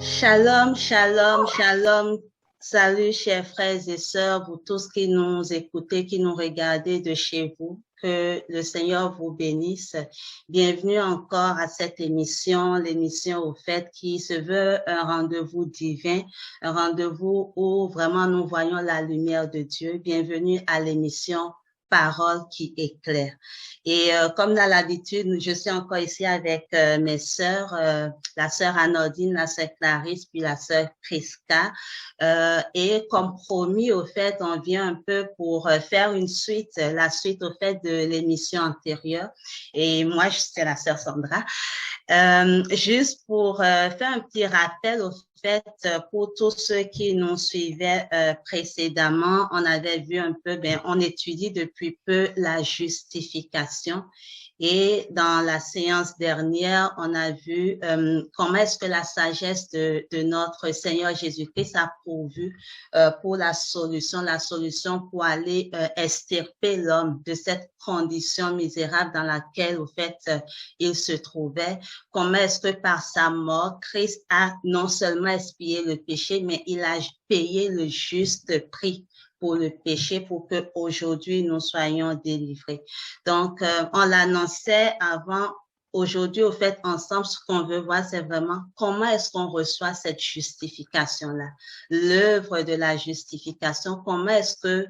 Shalom, shalom, shalom. Salut, chers frères et sœurs, vous tous qui nous écoutez, qui nous regardez de chez vous. Que le Seigneur vous bénisse. Bienvenue encore à cette émission, l'émission au fait qui se veut un rendez-vous divin, un rendez-vous où vraiment nous voyons la lumière de Dieu. Bienvenue à l'émission Parole qui éclaire. Et comme dans l'habitude, je suis encore ici avec mes sœurs, la sœur Anodine, la sœur Clarisse, puis la sœur Priska. Et comme promis, au fait, on vient un peu pour faire une suite, la suite au fait de l'émission antérieure. Et moi, c'est la sœur Sandra. Juste pour faire un petit rappel, au fait, pour tous ceux qui nous suivaient précédemment, on avait vu un peu, on étudie depuis peu la justification. Et dans la séance dernière, on a vu comment est-ce que la sagesse de notre Seigneur Jésus-Christ a pourvu pour la solution pour aller extirper l'homme de cette condition misérable dans laquelle, au fait, il se trouvait. Comment est-ce que par sa mort, Christ a non seulement expié le péché, mais il a payé le juste prix pour le péché, pour que aujourd'hui nous soyons délivrés. Donc, on l'annonçait avant. Aujourd'hui, au fait, ensemble, ce qu'on veut voir, c'est vraiment comment est-ce qu'on reçoit cette justification-là, l'œuvre de la justification. Comment est-ce que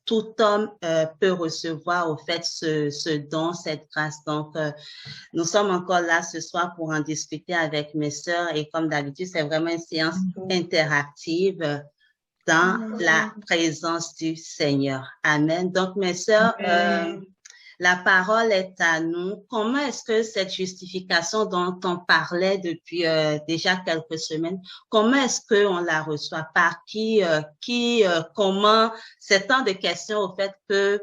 tout homme peut recevoir, au fait, ce don, cette grâce. Donc, nous sommes encore là ce soir pour en discuter avec mes sœurs et comme d'habitude, c'est vraiment une séance interactive dans la présence du Seigneur. Amen. Donc, mes sœurs, la parole est à nous. Comment est-ce que cette justification dont on parlait depuis déjà quelques semaines, comment est-ce qu'on la reçoit? Par qui, comment? C'est tant de questions au fait que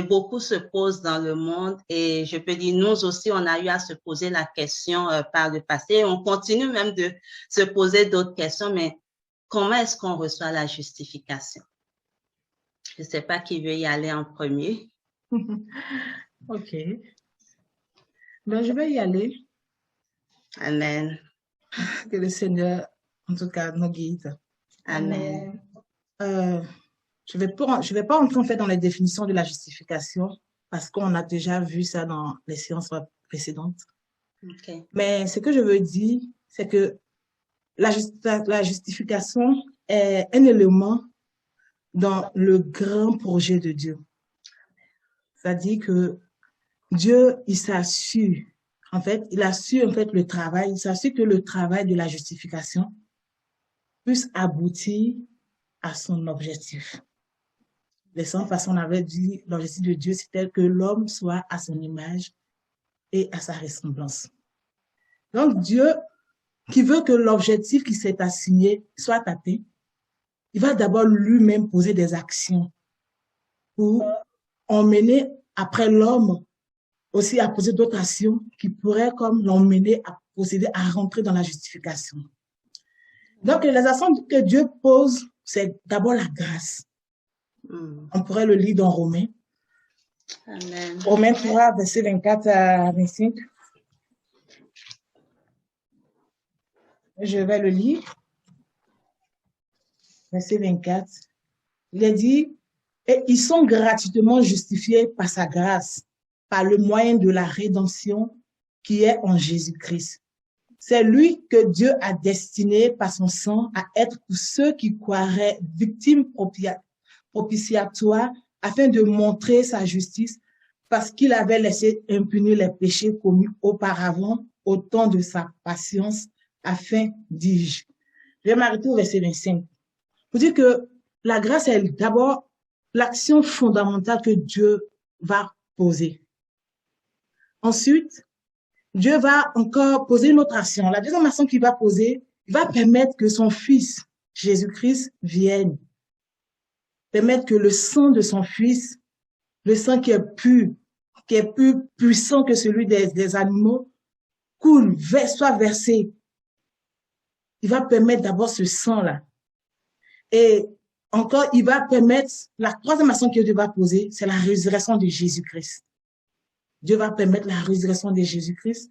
beaucoup se posent dans le monde et je peux dire, nous aussi, on a eu à se poser la question par le passé. On continue même de se poser d'autres questions, mais comment est-ce qu'on reçoit la justification? Je ne sais pas qui veut y aller en premier. Ok. Ben, je vais y aller. Amen. Que le Seigneur, en tout cas, nous guide. Amen. Je vais pas entrer en fait dans les définitions de la justification parce qu'on a déjà vu ça dans les séances précédentes. Okay. Mais ce que je veux dire, c'est que la justification est un élément dans le grand projet de Dieu. C'est-à-dire que Dieu, il s'assure, il assure le travail, il s'assure que le travail de la justification puisse aboutir à son objectif. De cette façon, on avait dit, l'objectif de Dieu, c'était que l'homme soit à son image et à sa ressemblance. Donc, Dieu, qui veut que l'objectif qui s'est assigné soit atteint, il va d'abord lui-même poser des actions pour emmener après l'homme aussi à poser d'autres actions qui pourraient comme l'emmener à procéder à rentrer dans la justification. Donc, les actions que Dieu pose, c'est d'abord la grâce. On pourrait le lire dans Romains. Amen. Romains 3, verset 24 à 25. Je vais le lire. Verset 24. Il est dit, et ils sont gratuitement justifiés par sa grâce, par le moyen de la rédemption qui est en Jésus-Christ. C'est lui que Dieu a destiné par son sang à être pour ceux qui croiraient victimes propitiatoires afin de montrer sa justice parce qu'il avait laissé impunis les péchés commis auparavant au temps de sa patience afin, dis-je. Je vais m'arrêter au verset 25. Pour dire que la grâce est d'abord l'action fondamentale que Dieu va poser. Ensuite, Dieu va encore poser une autre action. La deuxième action qu'il va poser, il va permettre que son Fils, Jésus-Christ, vienne. Permettre que le sang de son Fils, le sang qui est plus puissant que celui des animaux, coule, soit versé. Il va permettre d'abord ce sang-là. Et encore, il va permettre, la troisième action que Dieu va poser, c'est la résurrection de Jésus-Christ. Dieu va permettre la résurrection de Jésus-Christ.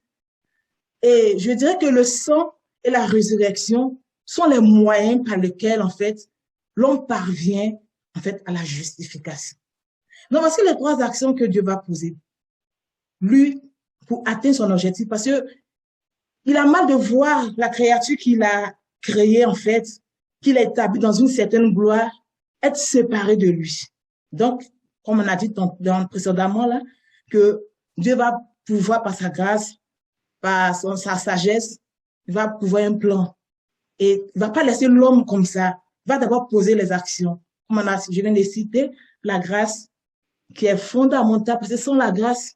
Et je dirais que le sang et la résurrection sont les moyens par lesquels, en fait, l'on parvient, en fait, à la justification. Donc, voici les 3 actions que Dieu va poser. Lui, pour atteindre son objectif, parce que il a mal de voir la créature qu'il a créée, en fait, qu'il a établie dans une certaine gloire, être séparé de lui. Donc, comme on a dit précédemment, là, que Dieu va pouvoir, par sa grâce, par sa sagesse, il va pouvoir un plan. Et il ne va pas laisser l'homme comme ça. Il va d'abord poser les actions. Comme je viens de citer, la grâce qui est fondamentale, parce que sans la grâce,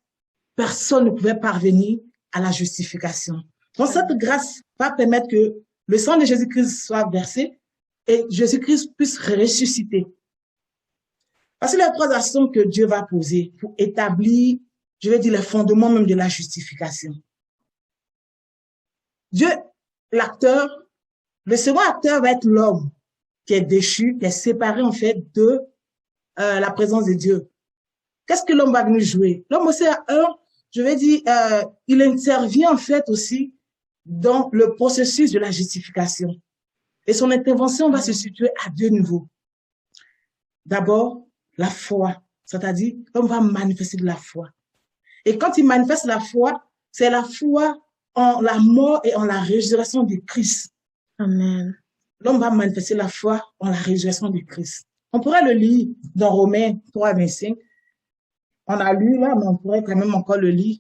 personne ne pouvait parvenir à la justification. Donc, cette grâce va permettre que le sang de Jésus-Christ soit versé et Jésus-Christ puisse ressusciter. Parce que les 3 actions que Dieu va poser pour établir, je vais dire, les fondements même de la justification. Dieu, l'acteur, le second acteur va être l'homme qui est déchu, qui est séparé en fait de la présence de Dieu. Qu'est-ce que l'homme va venir jouer? L'homme aussi a je vais dire, il intervient en fait aussi dans le processus de la justification. Et son intervention va se situer à 2 niveaux. D'abord, la foi, c'est-à-dire l'homme va manifester de la foi. Et quand il manifeste la foi, c'est la foi en la mort et en la résurrection de Christ. Amen. L'homme va manifester la foi en la résurrection de Christ. On pourrait le lire dans Romains 3, 25. On a lu là, mais on pourrait quand même encore le lire.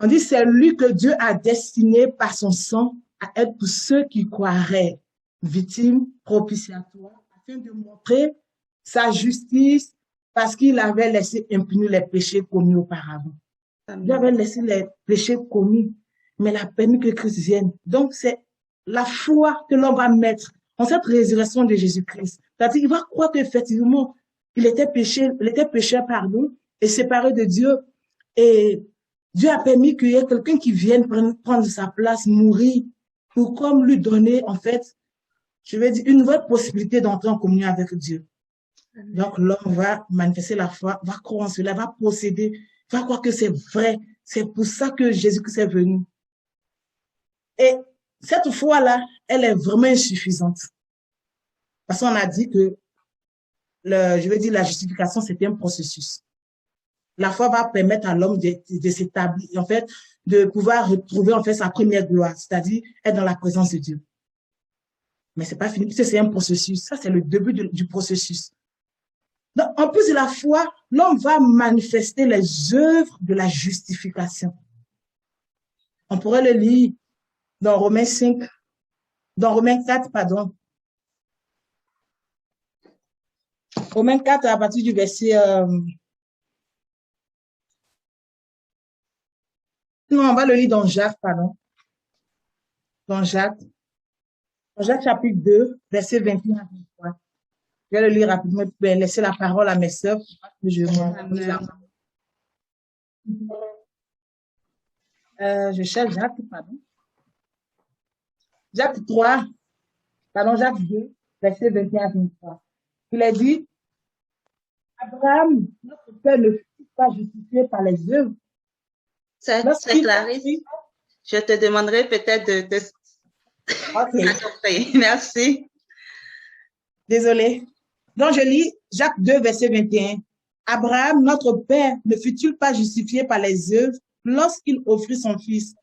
On dit, c'est lui que Dieu a destiné par son sang à être pour ceux qui croiraient, victime propitiatoire, afin de montrer sa justice parce qu'il avait laissé impunis les péchés commis auparavant. Amen. Dieu avait laissé les péchés commis, mais il a permis que Christ vienne. Donc, c'est la foi que l'on va mettre en cette résurrection de Jésus-Christ. C'est-à-dire, il va croire qu'effectivement, il était pécheur, et séparé de Dieu. Et Dieu a permis qu'il y ait quelqu'un qui vienne prendre sa place, mourir, pour comme lui donner, en fait, je vais dire, une nouvelle possibilité d'entrer en communion avec Dieu. Amen. Donc, l'homme va manifester la foi, va croire en cela, va procéder, va croire que c'est vrai. C'est pour ça que Jésus-Christ est venu. Et cette foi-là, elle est vraiment insuffisante. Parce qu'on a dit que, je veux dire, la justification, c'était un processus. La foi va permettre à l'homme de s'établir, en fait, de pouvoir retrouver, en fait, sa première gloire, c'est-à-dire être dans la présence de Dieu. Mais c'est pas fini, puisque c'est un processus. Ça, c'est le début du processus. Donc, en plus de la foi, l'homme va manifester les œuvres de la justification. On pourrait le lire dans Romains 4, pardon. Romains 4, à partir du verset... Non, on va le lire dans Jacques, pardon. Dans Jacques chapitre 2, verset 21 à 23. Je vais le lire rapidement, puis laisser la parole à mes sœurs. Je cherche Jacques, pardon. Jacques 2, verset 21 à 23. Il a dit, Abraham, notre père ne fut pas justifié par les œuvres. C'est Clarisse. Je te demanderai peut-être de... Ok. Merci. Désolée. Donc, je lis Jacques 2, verset 21. Abraham, notre père, ne fut-il pas justifié par les œuvres lorsqu'il offrit son fils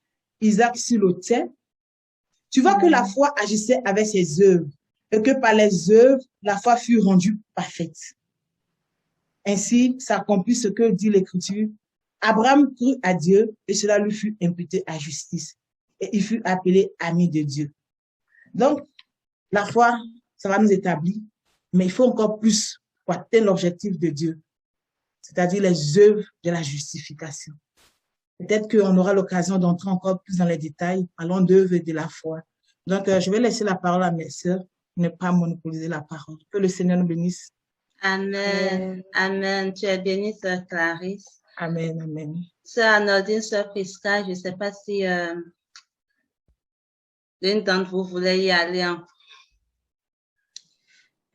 Isaac sur l'autel? Tu vois que la foi agissait avec ses œuvres et que par les œuvres, la foi fut rendue parfaite. Ainsi s'accomplit ce que dit l'Écriture. Abraham crut à Dieu et cela lui fut imputé à justice. Et il fut appelé ami de Dieu. Donc, la foi, ça va nous établir, mais il faut encore plus pour atteindre l'objectif de Dieu, c'est-à-dire les œuvres de la justification. Peut-être qu'on aura l'occasion d'entrer encore plus dans les détails, parlons d'œuvres de la foi. Donc, je vais laisser la parole à mes sœurs, ne pas monopoliser la parole. Que le Seigneur nous bénisse. Amen. Amen. Tu es bénie, sœur Clarisse. Amen, amen. Sœur Anodine, sœur Prisca, je ne sais pas si l'une d'entre vous voulait y aller en...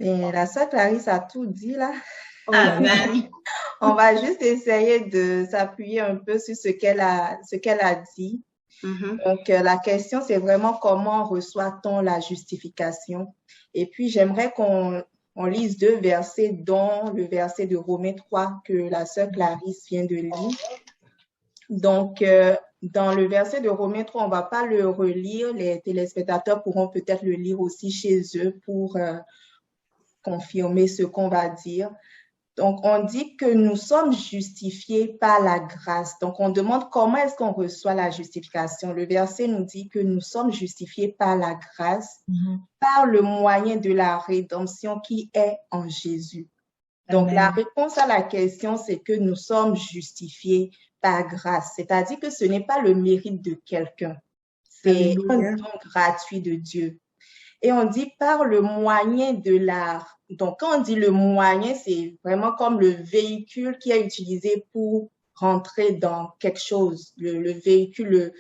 Et la sœur Clarisse a tout dit là. Amen. On va juste essayer de s'appuyer un peu sur ce qu'elle a dit. Donc, la question, c'est vraiment comment reçoit-on la justification? Et puis, j'aimerais qu'on lise 2 versets, dont le verset de Romains 3 que la sœur Clarisse vient de lire. Donc, dans le verset de Romains 3, on ne va pas le relire. Les téléspectateurs pourront peut-être le lire aussi chez eux pour confirmer ce qu'on va dire. Donc, on dit que nous sommes justifiés par la grâce. Donc, on demande comment est-ce qu'on reçoit la justification. Le verset nous dit que nous sommes justifiés par la grâce, par le moyen de la rédemption qui est en Jésus. Donc, la réponse à la question, c'est que nous sommes justifiés par grâce. C'est-à-dire que ce n'est pas le mérite de quelqu'un. C'est un don gratuit de Dieu. Et on dit par le moyen de la... Donc, quand on dit le moyen, c'est vraiment comme le véhicule qui est utilisé pour rentrer dans quelque chose. Le véhicule,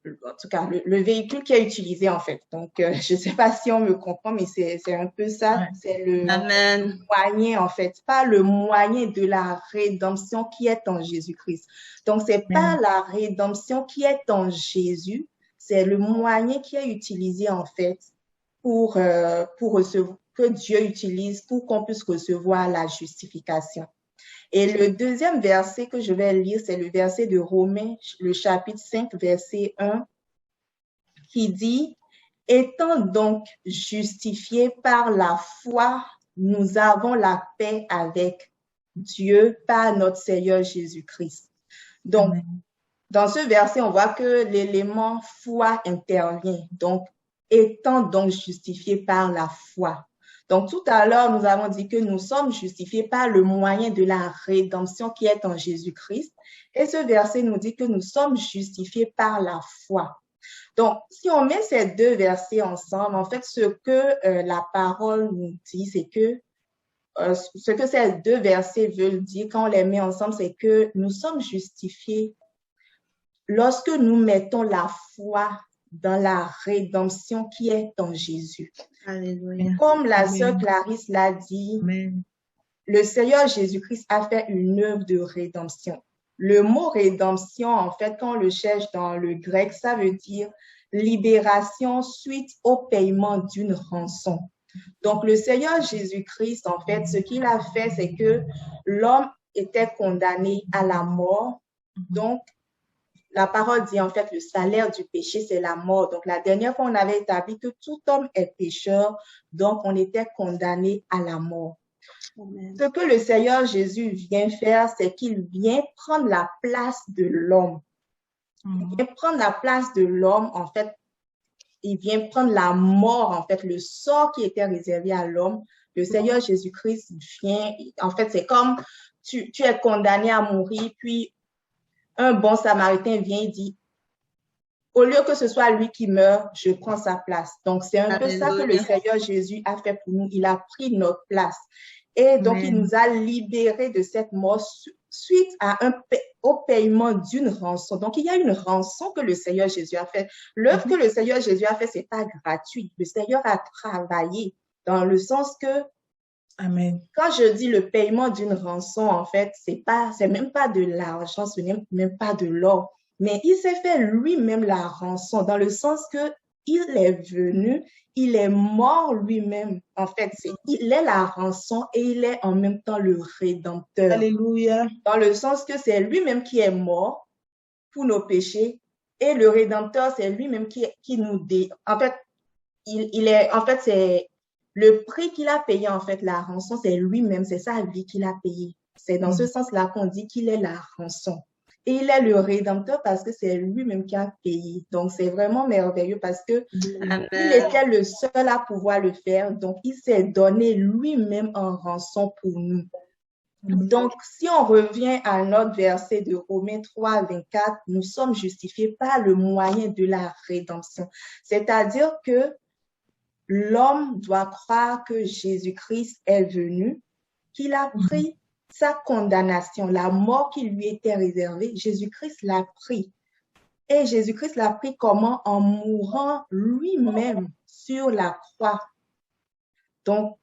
en tout cas, le véhicule qui est utilisé, en fait. Donc, je ne sais pas si on me comprend, mais c'est un peu ça. C'est le moyen, en fait. Pas le moyen de la rédemption qui est en Jésus-Christ. Donc, c'est pas la rédemption qui est en Jésus, c'est le moyen qui est utilisé, en fait, pour recevoir, que Dieu utilise pour qu'on puisse recevoir la justification. Et le deuxième verset que je vais lire, c'est le verset de Romains, le chapitre 5, verset 1, qui dit « Étant donc justifiés par la foi, nous avons la paix avec Dieu par notre Seigneur Jésus-Christ. » Donc, dans ce verset, on voit que l'élément foi intervient. Donc, étant donc justifiés par la foi. Donc, tout à l'heure, nous avons dit que nous sommes justifiés par le moyen de la rédemption qui est en Jésus-Christ. Et ce verset nous dit que nous sommes justifiés par la foi. Donc, si on met ces 2 versets ensemble, en fait, ce que la parole nous dit, c'est que ce que ces 2 versets veulent dire quand on les met ensemble, c'est que nous sommes justifiés lorsque nous mettons la foi dans la rédemption qui est en Jésus. Alléluia. Comme la sœur Clarisse l'a dit, le Seigneur Jésus-Christ a fait une œuvre de rédemption. Le mot rédemption, en fait, quand on le cherche dans le grec, ça veut dire libération suite au paiement d'une rançon. Donc, le Seigneur Jésus-Christ, en fait, ce qu'il a fait, c'est que l'homme était condamné à la mort. Donc, la parole dit en fait le salaire du péché, c'est la mort. Donc, la dernière fois, on avait établi que tout homme est pécheur, donc on était condamné à la mort. Amen. Ce que le Seigneur Jésus vient faire, c'est qu'il vient prendre la place de l'homme. Il vient prendre la place de l'homme, en fait, il vient prendre la mort, en fait, le sort qui était réservé à l'homme. Le Seigneur Jésus-Christ vient, en fait, c'est comme tu es condamné à mourir, puis un bon samaritain vient et dit, au lieu que ce soit lui qui meurt, je prends sa place. Donc, c'est un peu ça que le Seigneur Jésus a fait pour nous. Il a pris notre place. Et donc, il nous a libérés de cette mort suite au paiement d'une rançon. Donc, il y a une rançon que le Seigneur Jésus a fait. L'œuvre que le Seigneur Jésus a fait, c'est pas gratuit. Le Seigneur a travaillé dans le sens que Amen. Quand je dis le paiement d'une rançon, en fait, c'est même pas de l'argent, ce n'est même pas de l'or, mais il s'est fait lui-même la rançon dans le sens que il est venu, il est mort lui-même. En fait, il est la rançon et il est en même temps le rédempteur. Alléluia. Dans le sens que c'est lui-même qui est mort pour nos péchés et le rédempteur, c'est lui-même qui nous En fait, c'est le prix qu'il a payé, en fait, la rançon, c'est lui-même, c'est sa vie qu'il a payé. C'est dans ce sens-là qu'on dit qu'il est la rançon. Et il est le rédempteur parce que c'est lui-même qui a payé. Donc, c'est vraiment merveilleux parce que il était le seul à pouvoir le faire. Donc, il s'est donné lui-même en rançon pour nous. Donc, si on revient à notre verset de Romains 3, 24, nous sommes justifiés par le moyen de la rédemption. C'est-à-dire que l'homme doit croire que Jésus-Christ est venu, qu'il a pris sa condamnation, la mort qui lui était réservée. Jésus-Christ l'a pris. Et Jésus-Christ l'a pris comment? En mourant lui-même sur la croix. Donc,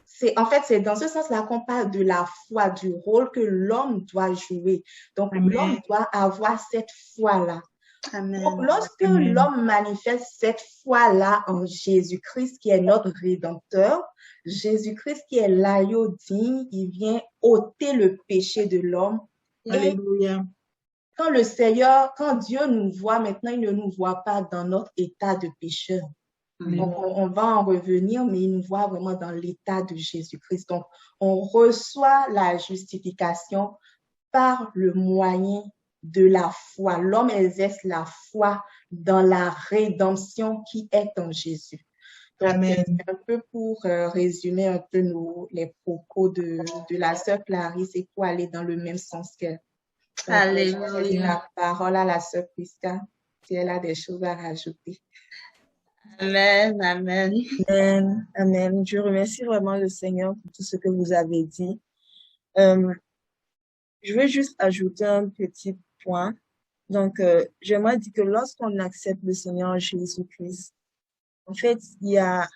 c'est dans ce sens-là qu'on parle de la foi, du rôle que l'homme doit jouer. Donc, l'homme doit avoir cette foi-là. Amen. Donc, lorsque Amen. l'homme manifeste cette foi-là en Jésus-Christ, qui est notre Rédempteur, Jésus-Christ qui est l'agneau digne, il vient ôter le péché de l'homme. Et Alléluia. quand le Seigneur, quand Dieu nous voit maintenant, il ne nous voit pas dans notre état de pécheur. Donc, on va en revenir, mais il nous voit vraiment dans l'état de Jésus-Christ. Donc, on reçoit la justification par le moyen de la foi. L'homme exerce la foi dans la rédemption qui est en Jésus. Donc, Amen. c'est un peu pour résumer un peu les propos de la sœur Clarisse et pour aller dans le même sens qu'elle. Alléluia. Je laisse la parole à la sœur Prisca si elle a des choses à rajouter. Amen, amen. Amen, amen. Je remercie vraiment le Seigneur pour tout ce que vous avez dit. Je vais juste ajouter un petit point. Donc, j'aimerais dire que lorsqu'on accepte le Seigneur Jésus-Christ, en fait, il y a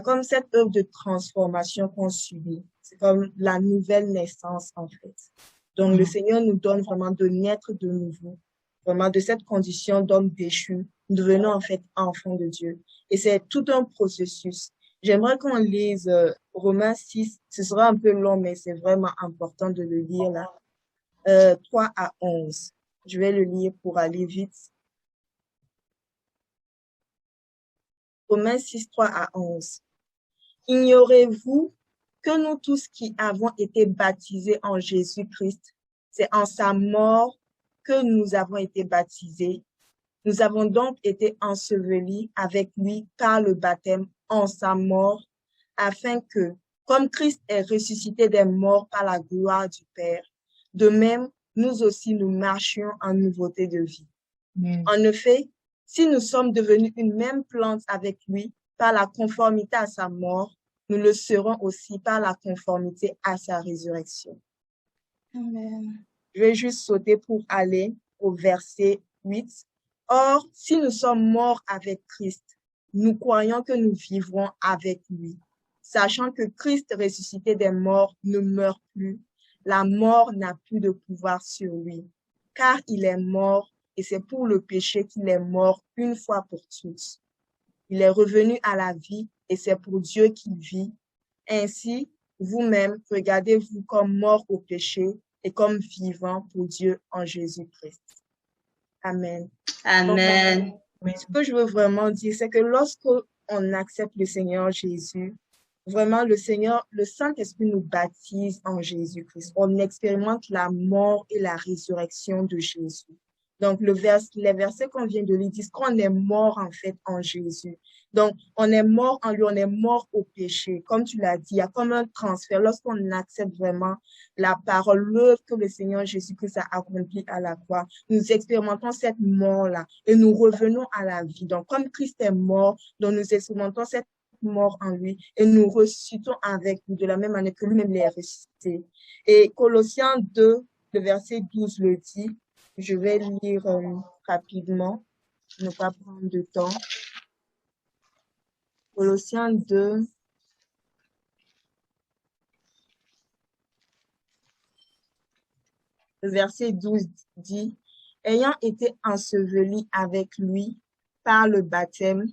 comme cette œuvre de transformation qu'on subit. C'est comme la nouvelle naissance, en fait. Donc, le Seigneur nous donne vraiment de naître de nouveau, vraiment de cette condition d'homme déchu, nous devenons en fait enfants de Dieu. Et c'est tout un processus. J'aimerais qu'on lise Romains 6. Ce sera un peu long, mais c'est vraiment important de le lire là. 3 à 11. Je vais le lire pour aller vite. Romains 6, 3 à 11. Ignorez-vous que nous tous qui avons été baptisés en Jésus-Christ, c'est en sa mort que nous avons été baptisés. Nous avons donc été ensevelis avec lui par le baptême en sa mort, afin que, comme Christ est ressuscité des morts par la gloire du Père, de même, nous aussi nous marchions en nouveauté de vie. En effet, si nous sommes devenus une même plante avec lui par la conformité à sa mort, nous le serons aussi par la conformité à sa résurrection. Amen. Je vais juste sauter pour aller au verset 8. Or, si nous sommes morts avec Christ, nous croyons que nous vivrons avec lui. Sachant que Christ ressuscité des morts ne meurt plus, la mort n'a plus de pouvoir sur lui, car il est mort et c'est pour le péché qu'il est mort une fois pour toutes. Il est revenu à la vie et c'est pour Dieu qu'il vit. Ainsi, vous-même, regardez-vous comme morts au péché et comme vivants pour Dieu en Jésus-Christ. Amen. Amen. Donc, ce que je veux vraiment dire, c'est que lorsqu'on accepte le Seigneur Jésus, vraiment le Saint-Esprit nous baptise en Jésus-Christ. On expérimente la mort et la résurrection de Jésus. Donc, les versets qu'on vient de lire disent qu'on est mort en fait en Jésus. Donc, on est mort en lui, on est mort au péché. Comme tu l'as dit, il y a comme un transfert. Lorsqu'on accepte vraiment la parole, l'œuvre que le Seigneur Jésus-Christ a accomplie à la croix, nous expérimentons cette mort-là et nous revenons à la vie. Donc, comme Christ est mort, donc nous expérimentons cette mort en lui et nous ressuscitons avec lui de la même manière que lui-même l'est ressuscité. Et Colossiens 2, le verset 12 le dit. Je vais lire rapidement, ne pas prendre de temps. Colossiens 2, le verset 12 dit, « Ayant été ensevelis avec lui par le baptême,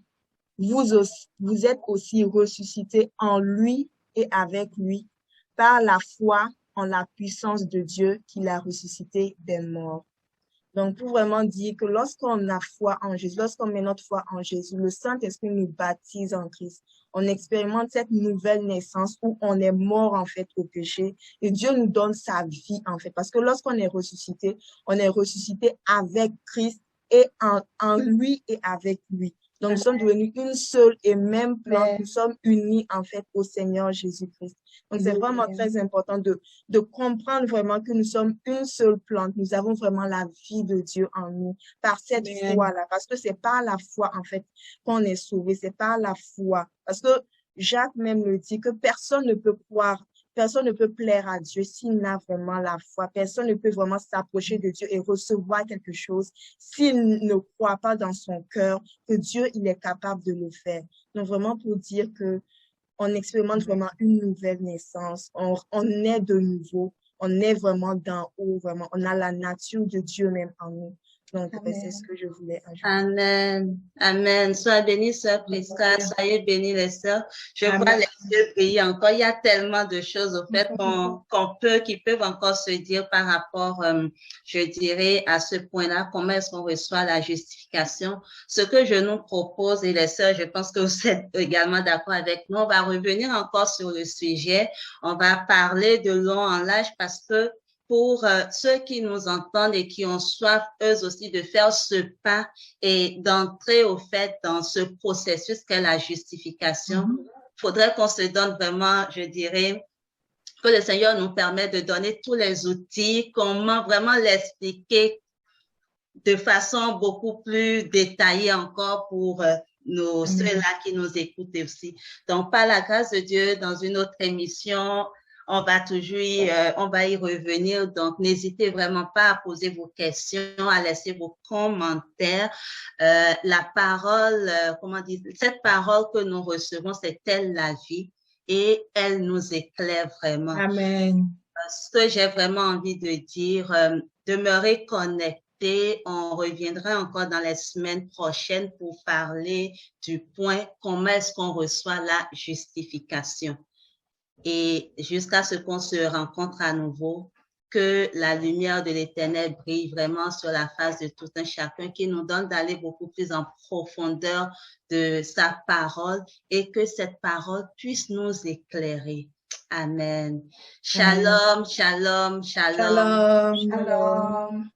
vous êtes aussi ressuscités en lui et avec lui par la foi en la puissance de Dieu qui l'a ressuscité des morts. » Donc, pour vraiment dire que lorsqu'on a foi en Jésus, lorsqu'on met notre foi en Jésus, le Saint-Esprit nous baptise en Christ. On expérimente cette nouvelle naissance où on est mort, en fait, au péché. Et Dieu nous donne sa vie, en fait. Parce que lorsqu'on est ressuscité avec Christ et en lui et avec lui. Donc, nous sommes devenus une seule et même plante. Nous sommes unis, en fait, au Seigneur Jésus-Christ. Donc, c'est vraiment très important de comprendre vraiment que nous sommes une seule plante. Nous avons vraiment la vie de Dieu en nous par cette foi-là. Parce que c'est par la foi, en fait, qu'on est sauvé. C'est par la foi. Parce que Jacques même le dit que personne ne peut croire, personne ne peut plaire à Dieu s'il n'a vraiment la foi. Personne ne peut vraiment s'approcher de Dieu et recevoir quelque chose s'il ne croit pas dans son cœur que Dieu, il est capable de le faire. Donc, vraiment pour dire que on expérimente vraiment une nouvelle naissance. On est de nouveau. On est vraiment d'en haut, vraiment. On a la nature de Dieu même en nous. Donc, c'est ce que je voulais ajouter. Amen. Amen. Sois bénie, sœur Prisca. Soyez bénie, les sœurs. Je Amen. vois les yeux briller encore. Il y a tellement de choses, au fait, qui peuvent encore se dire par rapport, je dirais, à ce point-là. Comment est-ce qu'on reçoit la justification? Ce que je nous propose, et les sœurs, je pense que vous êtes également d'accord avec nous, on va revenir encore sur le sujet. On va parler de long en large parce que pour ceux qui nous entendent et qui ont soif, eux aussi, de faire ce pas et d'entrer au fait dans ce processus qu'est la justification, faudrait qu'on se donne vraiment, je dirais, que le Seigneur nous permette de donner tous les outils, comment vraiment l'expliquer de façon beaucoup plus détaillée encore pour ceux-là qui nous écoutent aussi. Donc, par la grâce de Dieu, dans une autre émission, on va y revenir. Donc, n'hésitez vraiment pas à poser vos questions, à laisser vos commentaires. La parole, cette parole que nous recevons, c'est elle la vie et elle nous éclaire vraiment. Amen. Ce que j'ai vraiment envie de dire, demeurez connectés. On reviendra encore dans les semaines prochaines pour parler du point comment est-ce qu'on reçoit la justification. Et jusqu'à ce qu'on se rencontre à nouveau, que la lumière de l'Éternel brille vraiment sur la face de tout un chacun, qui nous donne d'aller beaucoup plus en profondeur de sa parole et que cette parole puisse nous éclairer. Amen. Shalom, shalom, shalom. Shalom. Shalom.